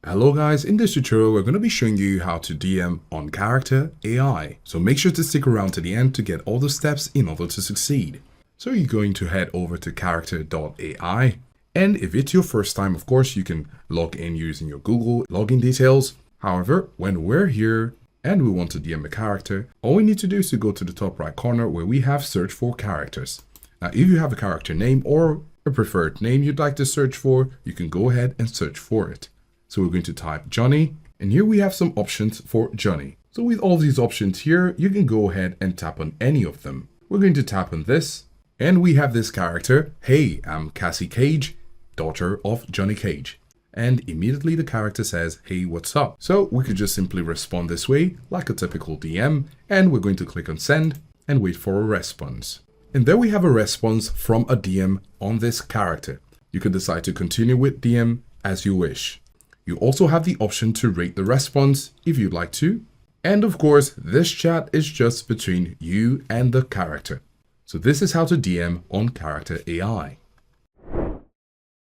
Hello guys, in this tutorial we're going to be showing you how to DM on Character AI. So make sure to stick around to the end to get all the steps in order to succeed. So you're going to head over to character.ai, and if it's your first time, of course, you can log in using your Google login details. However, when we're here and we want to DM a character, all we need to do is to go to the top right corner where we have search for characters. Now, if you have a character name or a preferred name you'd like to search for, you can go ahead and search for it. So we're going to type Johnny, and here we have some options for Johnny. So with all these options here, you can go ahead and tap on any of them. We're going to tap on this, and we have this character. Hey, I'm Cassie Cage, daughter of Johnny Cage. And immediately the character says, hey, what's up? So we could just simply respond this way, like a typical DM, and we're going to click on send and wait for a response. And there we have a response from a DM on this character. You can decide to continue with DM as you wish. You also have the option to rate the response if you'd like to. And of course, this chat is just between you and the character. So this is how to DM on Character AI.